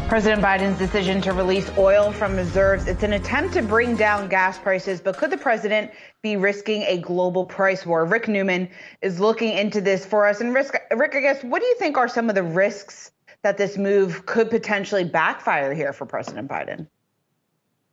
President Biden's decision to release oil from reserves, it's an attempt to bring down gas prices, but could the president be risking a global price war? Rick Newman is looking into this for us. And Rick, I guess, what do you think are some of the risks that this move could potentially backfire here for President Biden?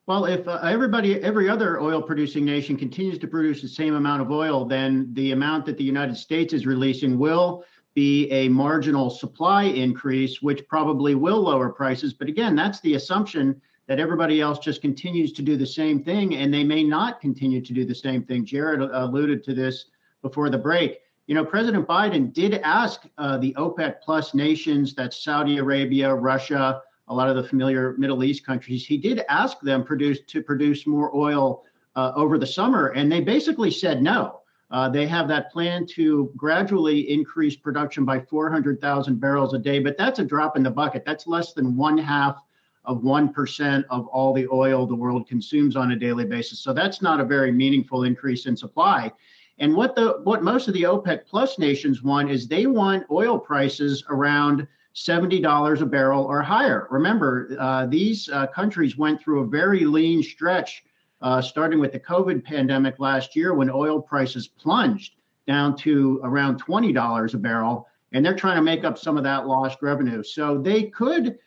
Well, if every other oil producing nation continues to produce the same amount of oil, then the amount that the United States is releasing will be a marginal supply increase, which probably will lower prices. But again, that's the assumption that everybody else just continues to do the same thing, and they may not continue to do the same thing. Jared alluded to this before the break. You know, President Biden did ask the OPEC plus nations, that's Saudi Arabia, Russia, a lot of the familiar Middle East countries, he did ask them to produce more oil over the summer, and they basically said no. They have that plan to gradually increase production by 400,000 barrels a day, but that's a drop in the bucket. That's less than 0.5% of all the oil the world consumes on a daily basis. So that's not a very meaningful increase in supply. And what most of the OPEC plus nations want is they want oil prices around $70 a barrel or higher. Remember, these countries went through a very lean stretch, starting with the COVID pandemic last year when oil prices plunged down to around $20 a barrel, and they're trying to make up some of that lost revenue. So they could,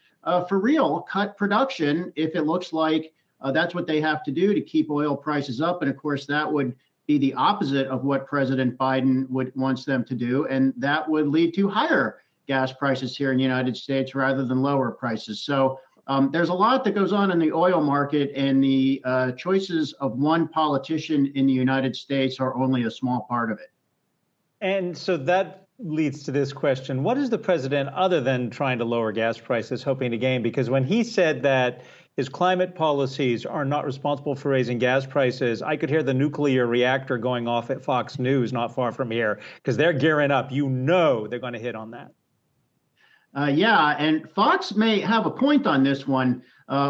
for real, cut production if it looks like that's what they have to do to keep oil prices up. And of course, that would be the opposite of what President Biden wants them to do, and that would lead to higher gas prices here in the United States rather than lower prices. So there's a lot that goes on in the oil market, and the choices of one politician in the United States are only a small part of it. And so that leads to this question. What is the president, other than trying to lower gas prices, hoping to gain? Because when he said that his climate policies are not responsible for raising gas prices, I could hear the nuclear reactor going off at Fox News not far from here, because they're gearing up. You know they're going to hit on that. Yeah, and Fox may have a point on this one.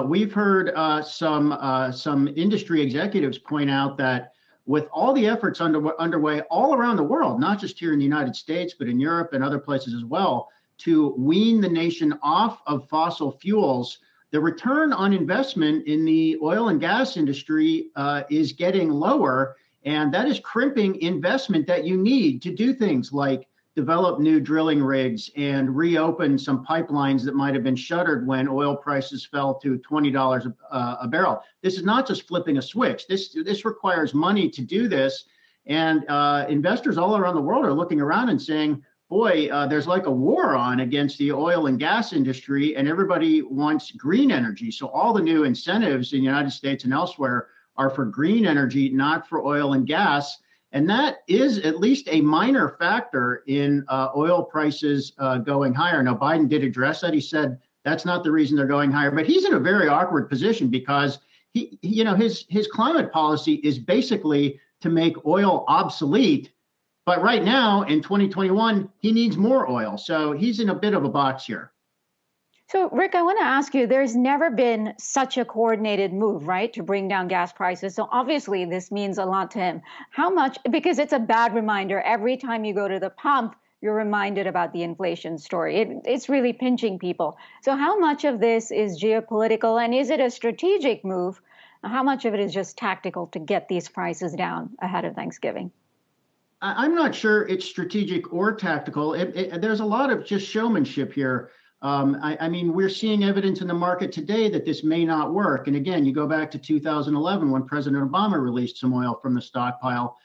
We've heard some industry executives point out that with all the efforts underway all around the world, not just here in the United States, but in Europe and other places as well, to wean the nation off of fossil fuels, the return on investment in the oil and gas industry is getting lower, and that is crimping investment that you need to do things like develop new drilling rigs and reopen some pipelines that might have been shuttered when oil prices fell to $20 a barrel. This is not just flipping a switch. This requires money to do this. And investors all around the world are looking around and saying, boy, there's like a war on against the oil and gas industry, and everybody wants green energy. So all the new incentives in the United States and elsewhere are for green energy, not for oil and gas. And that is at least a minor factor in oil prices going higher. Now, Biden did address that. He said that's not the reason they're going higher, but he's in a very awkward position because his climate policy is basically to make oil obsolete. But right now in 2021, he needs more oil. So he's in a bit of a box here. So, Rick, I want to ask you, there's never been such a coordinated move, right, to bring down gas prices. So obviously this means a lot to him. How much? Because it's a bad reminder. Every time you go to the pump, you're reminded about the inflation story. It's really pinching people. So how much of this is geopolitical, and is it a strategic move? How much of it is just tactical to get these prices down ahead of Thanksgiving? I'm not sure it's strategic or tactical. There's a lot of just showmanship here. I mean, we're seeing evidence in the market today that this may not work. And again, you go back to 2011 when President Obama released some oil from the stockpile.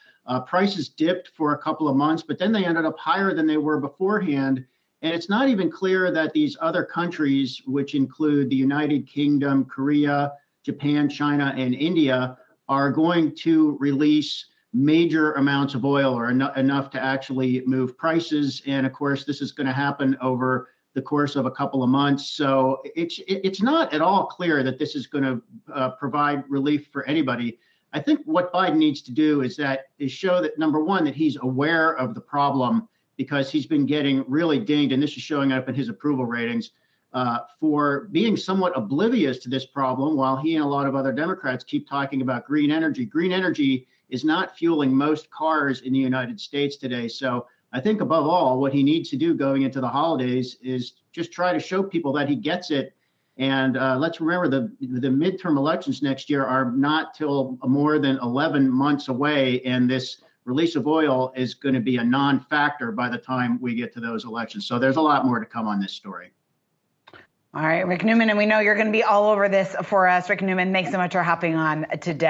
Prices dipped for a couple of months, but then they ended up higher than they were beforehand. And it's not even clear that these other countries, which include the United Kingdom, Korea, Japan, China, and India, are going to release major amounts of oil or enough to actually move prices. And of course, this is going to happen over the course of a couple of months. So it's not at all clear that this is going to provide relief for anybody. I think what Biden needs to do is show that, number one, that he's aware of the problem, because he's been getting really dinged, and this is showing up in his approval ratings, for being somewhat oblivious to this problem, while he and a lot of other Democrats keep talking about green energy. Green energy is not fueling most cars in the United States today. So I think above all, what he needs to do going into the holidays is just try to show people that he gets it And let's remember the midterm elections next year are not till more than 11 months away, and this release of oil is going to be a non-factor by the time we get to those elections. So there's a lot more to come on this story. All right, Rick Newman, and we know you're going to be all over this for us. Rick Newman, thanks so much for hopping on today.